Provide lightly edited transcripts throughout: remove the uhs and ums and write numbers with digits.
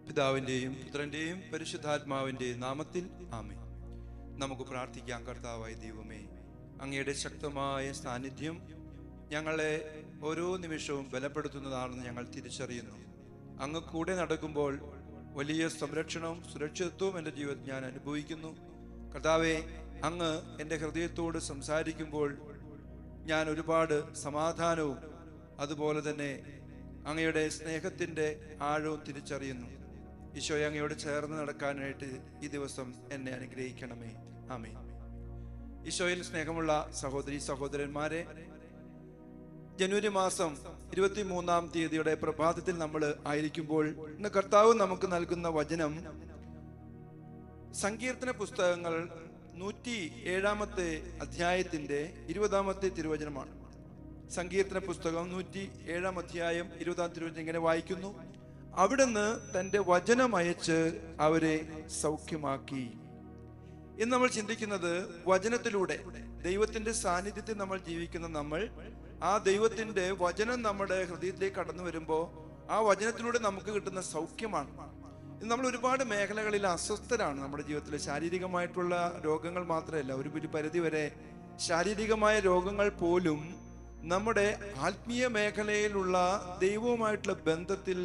പിതാവിൻ്റെയും പുത്രൻ്റെയും പരിശുദ്ധാത്മാവിൻ്റെയും നാമത്തിൽ ആമേൻ. നമുക്ക് പ്രാർത്ഥിക്കാം. കർത്താവായ ദൈവമേ, അങ്ങയുടെ ശക്തമായ സാന്നിധ്യം ഞങ്ങളെ ഓരോ നിമിഷവും ബലപ്പെടുത്തുന്നതാണെന്ന് ഞങ്ങൾ തിരിച്ചറിയുന്നു. അങ്ങ് കൂടെ നടക്കുമ്പോൾ വലിയ സംരക്ഷണവും സുരക്ഷിതത്വവും എൻ്റെ ജീവിതത്തിൽ ഞാൻ അനുഭവിക്കുന്നു. കർത്താവെ, അങ്ങ് എൻ്റെ ഹൃദയത്തോട് സംസാരിക്കുമ്പോൾ ഞാൻ ഒരുപാട് സമാധാനവും അതുപോലെ തന്നെ അങ്ങയുടെ സ്നേഹത്തിൻ്റെ ആഴവും തിരിച്ചറിയുന്നു. ഈശോയെ, അങ്ങയോട് ചേർന്ന് നടക്കാനായിട്ട് ഈ ദിവസം എന്നെ അനുഗ്രഹിക്കണമേ. ആമേൻ. ഈശോയിൽ സ്നേഹമുള്ള സഹോദരി സഹോദരന്മാരെ, ജനുവരി മാസം 23-ാം തീയതിയുടെ പ്രഭാതത്തിൽ നമ്മൾ ആയിരിക്കുമ്പോൾ ഇന്ന് കർത്താവ് നമുക്ക് നൽകുന്ന വചനം സങ്കീർത്തന പുസ്തകങ്ങൾ 107-ാമത്തെ അധ്യായത്തിന്റെ 20-ാമത്തെ തിരുവചനമാണ്. സങ്കീർത്തന പുസ്തകം 107-ാം അധ്യായം 20-ാം തിരുവചനം ഇങ്ങനെ വായിക്കുന്നു: അവിടുന്ന് തൻ്റെ വചനം അയച്ച് അവരെ സൗഖ്യമാക്കി. ഇന്ന് നമ്മൾ ചിന്തിക്കുന്നത് വചനത്തിലൂടെ, ദൈവത്തിന്റെ സാന്നിധ്യത്തിൽ നമ്മൾ ജീവിക്കുന്ന നമ്മൾ, ആ ദൈവത്തിന്റെ വചനം നമ്മുടെ ഹൃദയത്തിലേക്ക് കടന്നു വരുമ്പോൾ ആ വചനത്തിലൂടെ നമുക്ക് കിട്ടുന്ന സൗഖ്യമാണ്. ഇന്ന് നമ്മൾ ഒരുപാട് മേഖലകളിൽ അസ്വസ്ഥരാണ്. നമ്മുടെ ജീവിതത്തിൽ ശാരീരികമായിട്ടുള്ള രോഗങ്ങൾ മാത്രമല്ല, ഒരു പരിധി വരെ ശാരീരികമായ രോഗങ്ങൾ പോലും നമ്മുടെ ആത്മീയ മേഖലയിലുള്ള ദൈവവുമായിട്ടുള്ള ബന്ധത്തിൽ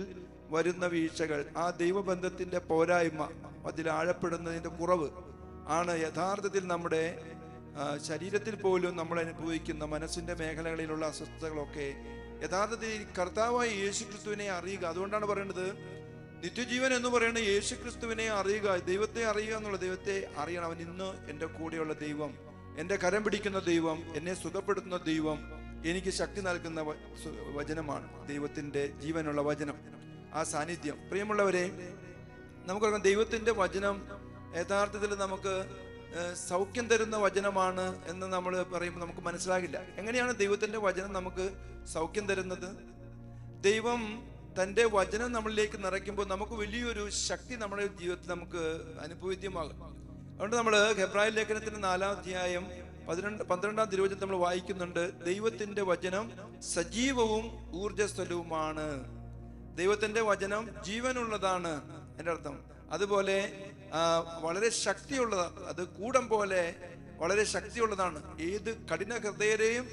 വരുന്ന വീഴ്ചകൾ, ആ ദൈവബന്ധത്തിന്റെ പോരായ്മ, അതിൽ ആഴപ്പെടുന്നതിന്റെ കുറവ് ആണ് യഥാർത്ഥത്തിൽ നമ്മുടെ ശരീരത്തിൽ പോലും നമ്മൾ അനുഭവിക്കുന്ന മനസ്സിന്റെ മേഖലകളിലുള്ള അസ്വസ്ഥതകളൊക്കെ യഥാർത്ഥത്തിൽ കർത്താവായ യേശുക്രിസ്തുവിനെ അറിയുക. അതുകൊണ്ടാണ് പറയുന്നത്, നിത്യജീവൻ എന്ന് പറയുന്നത് യേശുക്രിസ്തുവിനെ അറിയുക, ദൈവത്തെ അറിയുക എന്നുള്ള. ദൈവത്തെ അറിയണം. അവൻ ഇന്ന് എൻ്റെ കൂടെയുള്ള ദൈവം, എൻ്റെ കരം പിടിക്കുന്ന ദൈവം, എന്നെ സുഖപ്പെടുത്തുന്ന ദൈവം, എനിക്ക് ശക്തി നൽകുന്ന വചനമാണ് ദൈവത്തിന്റെ ജീവനുള്ള വചനം, ആ സാന്നിധ്യം. പ്രിയമുള്ളവരെ, നമുക്കറിയാം ദൈവത്തിന്റെ വചനം യഥാർത്ഥത്തിൽ നമുക്ക് സൗഖ്യം തരുന്ന വചനമാണ് എന്ന് നമ്മൾ പറയുമ്പോൾ നമുക്ക് മനസ്സിലാകില്ല. എങ്ങനെയാണ് ദൈവത്തിന്റെ വചനം നമുക്ക് സൗഖ്യം തരുന്നത്? ദൈവം തൻ്റെ വചനം നമ്മളിലേക്ക് നിറയ്ക്കുമ്പോൾ നമുക്ക് വലിയൊരു ശക്തി നമ്മുടെ ജീവിതത്തിൽ നമുക്ക് അനുഭവവേദ്യമാകും. അതുകൊണ്ട് നമ്മൾ ഹെബ്രായ ലേഖനത്തിന്റെ 4-ാം അധ്യായം 12-ാം തിരുവചനം നമ്മൾ വായിക്കുന്നുണ്ട്: ദൈവത്തിന്റെ വചനം സജീവവും ഊർജ്ജസ്വലവുമാണ്. ദൈവത്തിന്റെ വചനം ജീവനുള്ളതാണ് എൻ്റെ അർത്ഥം. അതുപോലെ വളരെ ശക്തിയുള്ളതാണ്. അത് കൂടം പോലെ വളരെ ശക്തിയുള്ളതാണ്. ഏത് കഠിന ഹൃദയരെയും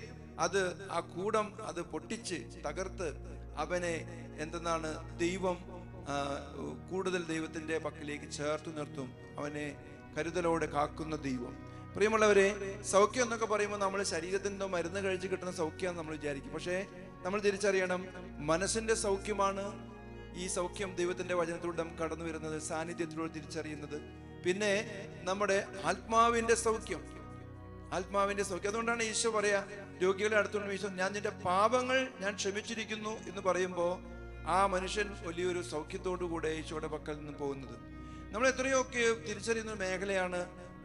അത് ആ കൂടം അത് പൊട്ടിച്ച് തകർത്ത് അവനെ എന്തെന്നാണ് ദൈവം കൂടുതൽ ദൈവത്തിന്റെ പക്കലേക്ക് ചേർത്ത് നിർത്തും. അവനെ കരുതലോടെ കാക്കുന്ന ദൈവം. പ്രിയമുള്ളവരെ, സൗഖ്യം എന്നൊക്കെ പറയുമ്പോൾ നമ്മൾ ശരീരത്തിൻ്റെ മരുന്ന് കഴിച്ച് കിട്ടുന്ന സൗഖ്യമാണെന്ന് നമ്മൾ വിചാരിക്കും. പക്ഷേ നമ്മൾ തിരിച്ചറിയണം, മനസ്സിന്റെ സൗഖ്യമാണ് ഈ സൗഖ്യം ദൈവത്തിന്റെ വചനത്തിലൂടെ നമുക്ക് കടന്നു വരുന്നത്, സാന്നിധ്യത്തിലൂടെ തിരിച്ചറിയുന്നത്. പിന്നെ നമ്മുടെ ആത്മാവിന്റെ സൗഖ്യം, ആത്മാവിന്റെ സൗഖ്യം. അതുകൊണ്ടാണ് ഈശോ പറയാ, രോഗികളെ അടുത്തുകൊണ്ട് ഈശോ, ഞാൻ നിന്റെ പാപങ്ങൾ ഞാൻ ക്ഷമിച്ചിരിക്കുന്നു എന്ന് പറയുമ്പോൾ ആ മനുഷ്യൻ വലിയൊരു സൗഖ്യത്തോടു കൂടെ ഈശോയുടെ പക്കൽ നിന്ന് പോകുന്നത്. നമ്മൾ എത്രയൊക്കെ തിരിച്ചറിയുന്ന മേഖലയാണ്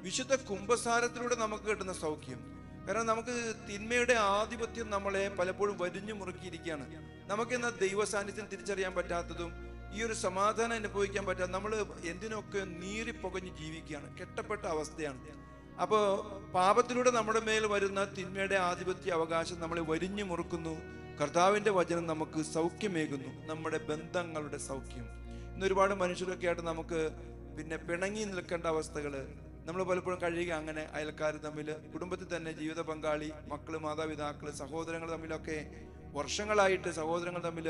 വിശുദ്ധ കുംഭസാരത്തിലൂടെ നമുക്ക് കിട്ടുന്ന സൗഖ്യം. കാരണം നമുക്ക് തിന്മയുടെ ആധിപത്യം നമ്മളെ പലപ്പോഴും വരിഞ്ഞു മുറുക്കിയിരിക്കുകയാണ്. നമുക്കെന്ന ദൈവ സാന്നിധ്യം തിരിച്ചറിയാൻ പറ്റാത്തതും ഈ ഒരു സമാധാനം അനുഭവിക്കാൻ പറ്റാത്ത നമ്മൾ എന്തിനൊക്കെ നീറിപ്പുകഞ്ഞ് ജീവിക്കുകയാണ്, കെട്ടപ്പെട്ട അവസ്ഥയാണ്. അപ്പോൾ പാപത്തിലൂടെ നമ്മുടെ മേൽ വരുന്ന തിന്മയുടെ ആധിപത്യ അവകാശം നമ്മളെ വരിഞ്ഞു മുറുക്കുന്നു. കർത്താവിന്റെ വചനം നമുക്ക് സൗഖ്യമേകുന്നു, നമ്മുടെ ബന്ധങ്ങളുടെ സൗഖ്യം. ഇന്ന് ഒരുപാട് മനുഷ്യരൊക്കെ ആയിട്ട് നമുക്ക് പിന്നെ പിണങ്ങി നിൽക്കേണ്ട അവസ്ഥകൾ നമ്മൾ പലപ്പോഴും കഴിയുക. അങ്ങനെ അയൽക്കാർ തമ്മിൽ, കുടുംബത്തിൽ തന്നെ ജീവിത പങ്കാളി, മക്കള്, മാതാപിതാക്കള്, സഹോദരങ്ങൾ തമ്മിലൊക്കെ വർഷങ്ങളായിട്ട് സഹോദരങ്ങൾ തമ്മിൽ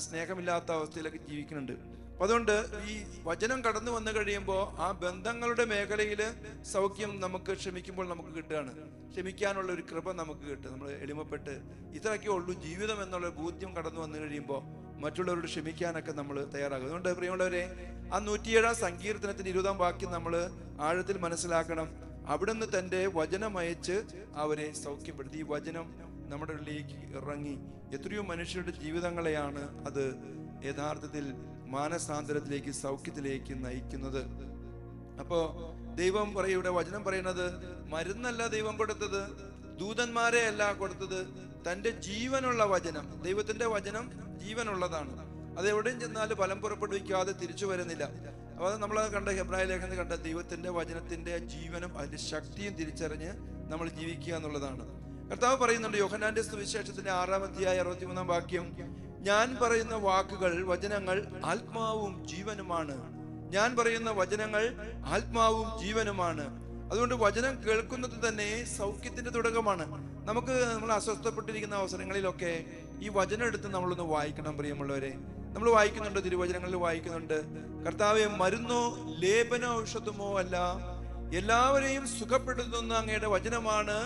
സ്നേഹമില്ലാത്ത അവസ്ഥയിലൊക്കെ ജീവിക്കുന്നുണ്ട്. അപ്പൊ അതുകൊണ്ട് ഈ വചനം കടന്നു വന്നു കഴിയുമ്പോൾ ആ ബന്ധങ്ങളുടെ മേഖലയിൽ സൗഖ്യം നമുക്ക് ക്ഷമിക്കുമ്പോൾ നമുക്ക് കിട്ടുകയാണ്. ക്ഷമിക്കാനുള്ള ഒരു കൃപ നമുക്ക് കിട്ടും. നമ്മൾ എളിമപ്പെട്ട് ഇത്രയൊക്കെ ഉള്ളൂ ജീവിതം എന്നുള്ള ബോധ്യം കടന്നു വന്നു കഴിയുമ്പോൾ മറ്റുള്ളവരോട് ക്ഷമിക്കാനൊക്കെ നമ്മൾ തയ്യാറാകും. അതുകൊണ്ട് പ്രിയമുള്ളവരെ, ആ 107-ാം സങ്കീർത്തനത്തിന്റെ 20-ാം വാക്യം നമ്മൾ ആഴത്തിൽ മനസ്സിലാക്കണം. അവിടുന്ന് തൻ്റെ വചനം അയച്ച് അവരെ സൗഖ്യപ്പെടുത്തി. ഈ വചനം നമ്മുടെ ഉള്ളിലേക്ക് ഇറങ്ങി എത്രയോ മനുഷ്യരുടെ ജീവിതങ്ങളെയാണ് അത് യഥാർത്ഥത്തിൽ മാനസാന്തരത്തിലേക്ക്, സൗഖ്യത്തിലേക്ക് നയിക്കുന്നത്. അപ്പോ ദൈവം ഇവിടെ വചനം പറയുന്നത്, മരുന്നല്ല ദൈവം കൊടുത്തത്, ദൂതന്മാരെ അല്ല കൊടുത്തത്, തൻ്റെ ജീവനുള്ള വചനം. ദൈവത്തിന്റെ വചനം ജീവനുള്ളതാണ്. അത് എവിടെയും ചെന്നാൽ ഫലം പുറപ്പെടുവിക്കാതെ തിരിച്ചു വരുന്നില്ല. അപ്പോൾ നമ്മൾ കണ്ട ഹെബ്രായ ലേഖനത്തിൽ കണ്ട ദൈവത്തിന്റെ വചനത്തിന്റെ ജീവനും അതിന്റെ ശക്തിയും തിരിച്ചറിഞ്ഞ് നമ്മൾ ജീവിക്കുക എന്നുള്ളതാണ്. കർത്താവ് പറയുന്നുണ്ട് യോഹന്നാന്റെ സുവിശേഷത്തിന്റെ 6-ാം അധ്യായം 63-ാം വാക്യം, ഞാൻ പറയുന്ന വാക്കുകൾ, വചനങ്ങൾ ആത്മാവും ജീവനുമാണ്. ഞാൻ പറയുന്ന വചനങ്ങൾ ആത്മാവും ജീവനുമാണ്. അതുകൊണ്ട് വചനം കേൾക്കുന്നത് തന്നെ സൗഖ്യത്തിന്റെ തുടക്കമാണ്. നമ്മൾ അസ്വസ്ഥപ്പെട്ടിരിക്കുന്ന അവസരങ്ങളിലൊക്കെ ഈ വചനം എടുത്ത് നമ്മളൊന്ന് വായിക്കണം പ്രിയമുള്ളവരെ. നമ്മൾ വായിക്കുന്നുണ്ട്, തിരുവചനങ്ങളിൽ വായിക്കുന്നുണ്ട്, കർത്താവെ, മരുന്നോ ലേപന ഔഷധമോ അല്ല, എല്ലാവരെയും സുഖപ്പെടുത്തുന്ന അങ്ങയുടെ വചനമാണ്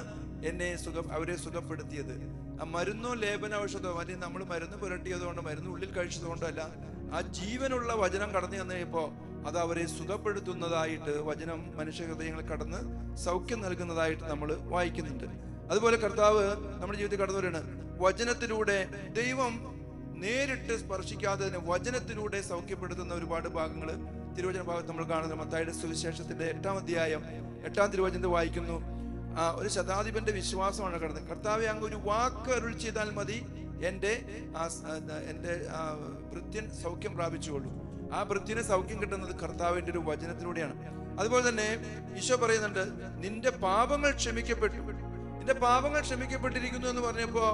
അവരെ സുഖപ്പെടുത്തിയത്. ആ മരുന്നോ ലേപന ഔഷധമോ, അല്ലെങ്കിൽ നമ്മൾ മരുന്ന് പുരട്ടിയതുകൊണ്ട്, മരുന്ന് ഉള്ളിൽ കഴിച്ചതുകൊണ്ടല്ല, ആ ജീവനുള്ള വചനം കടന്നു വന്നപ്പോ അത് അവരെ സുഖപ്പെടുത്തുന്നതായിട്ട് വചനം മനുഷ്യ ഹൃദയങ്ങളിൽ കടന്ന് സൗഖ്യം നൽകുന്നതായിട്ട് നമ്മൾ വായിക്കുന്നുണ്ട്. അതുപോലെ കർത്താവ് നമ്മുടെ ജീവിതത്തിൽ കടന്നു വരികയാണ്. വചനത്തിലൂടെ ദൈവം നേരിട്ട് സ്പർശിക്കാതെ വചനത്തിലൂടെ സൗഖ്യപ്പെടുത്തുന്ന ഒരുപാട് ഭാഗങ്ങൾ തിരുവചന ഭാഗത്ത് നമ്മൾ കാണുന്നു. മത്തായിയുടെ സുവിശേഷത്തിന്റെ 8-ാം അധ്യായം 8-ാം തിരുവചനത്തിൽ വായിക്കുന്നു, ഒരു ശതാധിപന്റെ വിശ്വാസമാണ് കടന്നത്. കർത്താവെ, അങ്ങ് ഒരു വാക്ക് അരുൾ ചെയ്താൽ മതി, എൻ്റെ ഭൃത്യൻ സൗഖ്യം പ്രാപിച്ചുകൊള്ളൂ. ആ ഭൃത്യന് സൗഖ്യം കിട്ടുന്നത് കർത്താവിന്റെ ഒരു വചനത്തിലൂടെയാണ്. അതുപോലെ തന്നെ ഈശോ പറയുന്നുണ്ട്, നിന്റെ പാപങ്ങൾ ക്ഷമിക്കപ്പെട്ടു. നിന്റെ പാപങ്ങൾ ക്ഷമിക്കപ്പെട്ടിരിക്കുന്നു എന്ന് പറഞ്ഞപ്പോ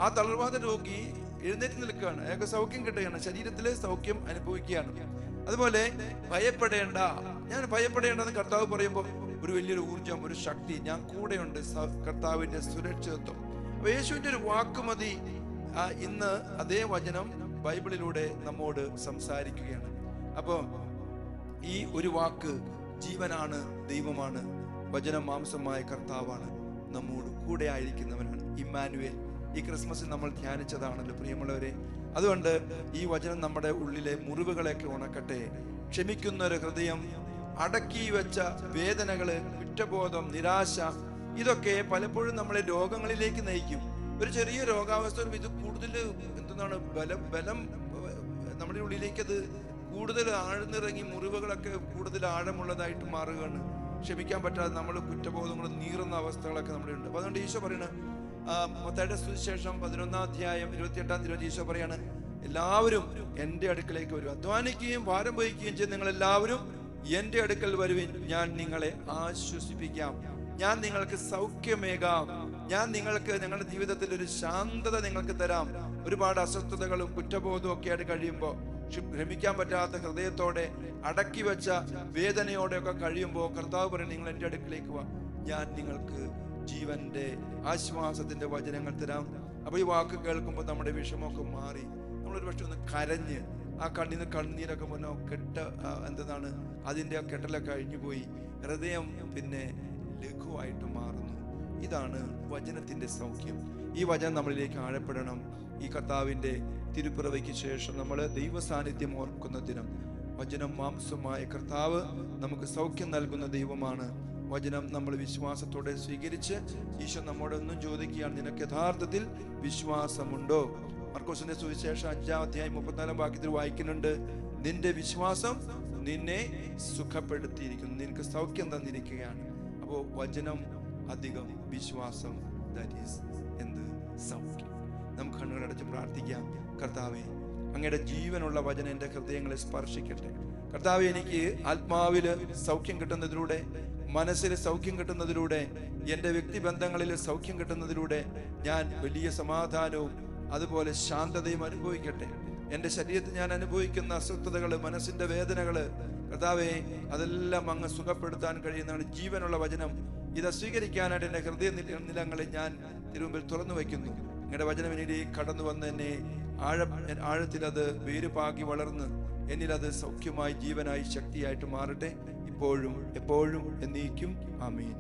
ആ തളർവാദ രോഗി എഴുന്നേറ്റ് നിൽക്കുകയാണ്, അയാൾക്ക് സൗഖ്യം കിട്ടുകയാണ്, ശരീരത്തിലെ സൗഖ്യം അനുഭവിക്കുകയാണ്. അതുപോലെ ഭയപ്പെടേണ്ട, ഞാൻ ഭയപ്പെടേണ്ടെന്ന് കർത്താവ് പറയുമ്പോൾ ഒരു വലിയൊരു ഊർജം, ഒരു ശക്തി, ഞാൻ കൂടെയുണ്ട്, കർത്താവിന്റെ സുരക്ഷിതത്വം. അപ്പൊ യേശുവിന്റെ ഒരു വാക്കുമതി ഇന്ന് അതേ വചനം ബൈബിളിലൂടെ നമ്മോട് സംസാരിക്കുകയാണ്. അപ്പോ ഈ ഒരു വാക്ക് ജീവനാണ്, ദൈവമാണ്, വചനം മാംസമായ കർത്താവാണ്, നമ്മോട് കൂടെ ആയിരിക്കുന്നവനാണ്. ഇമ്മാനുവേൽ ഈ ക്രിസ്മസിൽ നമ്മൾ ധ്യാനിച്ചതാണല്ലോ പ്രിയമുള്ളവരെ. അതുകൊണ്ട് ഈ വചനം നമ്മുടെ ഉള്ളിലെ മുറിവുകളെയൊക്കെ ഉണക്കട്ടെ. ക്ഷമിക്കുന്ന ഒരു ഹൃദയം, അടക്കി വെച്ച വേദനകള്, കുറ്റബോധം, നിരാശ, ഇതൊക്കെ പലപ്പോഴും നമ്മളെ രോഗങ്ങളിലേക്ക് നയിക്കും. ഒരു ചെറിയ രോഗാവസ്ഥ ഇത് കൂടുതൽ ബലം നമ്മുടെ ഉള്ളിലേക്ക് അത് കൂടുതൽ ആഴ്ന്നിറങ്ങി മുറിവുകളൊക്കെ കൂടുതൽ ആഴമുള്ളതായിട്ട് മാറുകയാണ്. ക്ഷമിക്കാൻ പറ്റാതെ നമ്മൾ കുറ്റബോധങ്ങളും നീറുന്ന അവസ്ഥകളൊക്കെ നമ്മുടെ ഉണ്ട്. അപ്പൊ അതുകൊണ്ട് ഈശോ പറയുന്നത്, മത്തായിയുടെ സുവിശേഷം 11-ാം അധ്യായം 28-ാം തിരുവചനം ഈശോ പറയാണ്, എല്ലാവരും എൻ്റെ അടുക്കലേക്ക് വരും, അധ്വാനിക്കുകയും ഭാരം വഹിക്കുകയും ചെയ്ത് നിങ്ങൾ എല്ലാവരും എൻ്റെ അടുക്കൽ വരുവിൻ, ഞാൻ നിങ്ങളെ ആശ്വസിപ്പിക്കാം, ഞാൻ നിങ്ങൾക്ക് സൗഖ്യമേകാം, ഞാൻ നിങ്ങൾക്ക് നിങ്ങളുടെ ജീവിതത്തിൽ ഒരു ശാന്തത നിങ്ങൾക്ക് തരാം. ഒരുപാട് അസ്വസ്ഥതകളും കുറ്റബോധവും ഒക്കെ ആയിട്ട് കഴിയുമ്പോൾ, ക്ഷമിക്കാൻ പറ്റാത്ത ഹൃദയത്തോടെ അടക്കി വെച്ച വേദനയോടെ ഒക്കെ കഴിയുമ്പോൾ കർത്താവ് പറയും, നിങ്ങൾ എൻ്റെ അടുക്കിലേക്ക് വാ, ഞാൻ നിങ്ങൾക്ക് ജീവന്റെ ആശ്വാസത്തിന്റെ വചനങ്ങൾ തരാം. അപ്പൊ ഈ വാക്ക് കേൾക്കുമ്പോൾ നമ്മുടെ വിഷമമൊക്കെ മാറി നമ്മളൊരു പക്ഷെ ഒന്ന് കരഞ്ഞ് ആ കണ്ണിന് കണ്ണീരൊക്കെ എന്താണ് അതിൻ്റെ ആ കെട്ടലൊക്കെ കഴിഞ്ഞു പോയി, ഹൃദയം പിന്നെ ലഘുവായിട്ട് മാറുന്നു. ഇതാണ് വചനത്തിന്റെ സൗഖ്യം. ഈ വചനം നമ്മളിലേക്ക് ആഴപ്പെടണം. ഈ കർത്താവിന്റെ തിരുപ്പിറവിക്ക് ശേഷം നമ്മൾ ദൈവ സാന്നിധ്യം ഓർക്കുന്ന ദിനം. വചനം മാംസമായ കർത്താവ് നമുക്ക് സൗഖ്യം നൽകുന്ന ദൈവമാണ്. വചനം നമ്മൾ വിശ്വാസത്തോടെ സ്വീകരിച്ച് ഈശോ നമ്മോട് ഒന്നും ചോദിക്കുകയാണ്, നിനക്ക് യഥാർത്ഥത്തിൽ വിശ്വാസമുണ്ടോ? മർക്കോസിന്റെ സുവിശേഷം 5-ാം അധ്യായം 34-ാം വാക്യത്തിൽ വായിക്കുന്നുണ്ട്, നിന്റെ വിശ്വാസം നിന്നെ സുഖപ്പെടുത്തിയിരിക്കുന്നു, നിനക്ക് സൗഖ്യം തന്നിരിക്കുകയാണ്. അപ്പോ വചനം അധികം വിശ്വാസം, ദാറ്റ് ഈസ് സൗഖ്യം. നമുക്ക് കണ്ണുകളടച്ച് പ്രാർത്ഥിക്കാം. കർത്താവേ, അങ്ങയുടെ ജീവനുള്ള വചനം എൻ്റെ ഹൃദയങ്ങളെ സ്പർശിക്കട്ടെ. കർത്താവേ, എനിക്ക് ആത്മാവില് സൗഖ്യം കിട്ടുന്നതിലൂടെ, മനസ്സിൽ സൗഖ്യം കിട്ടുന്നതിലൂടെ, എൻ്റെ വ്യക്തിബന്ധങ്ങളിൽ സൗഖ്യം കിട്ടുന്നതിലൂടെ ഞാൻ വലിയ സമാധാനവും അതുപോലെ ശാന്തതയും അനുഭവിക്കട്ടെ. എൻ്റെ ശരീരത്തിൽ ഞാൻ അനുഭവിക്കുന്ന അസ്വസ്ഥതകള്, മനസ്സിന്റെ വേദനകള്, കർത്താവേ, അതെല്ലാം അങ്ങ് സുഖപ്പെടുത്താൻ കഴിയുന്നതാണ് ജീവനുള്ള വചനം. ഇത് സ്വീകരിക്കാനായിട്ട് എൻ്റെ ഹൃദയ നിലങ്ങളെ ഞാൻ തിരുമുമ്പിൽ തുറന്നു വയ്ക്കുന്നു. നിങ്ങളുടെ വചനം എന്നിലേക്ക് കടന്നു വന്ന് എന്നെ ആഴത്തിൽ അത് വേര് പാകി വളർന്ന് എന്നിൽ അത് സൗഖ്യമായി, ജീവനായി, ശക്തിയായിട്ട് മാറട്ടെ, ഇപ്പോഴും എപ്പോഴും എന്നേക്കും. ആമേൻ.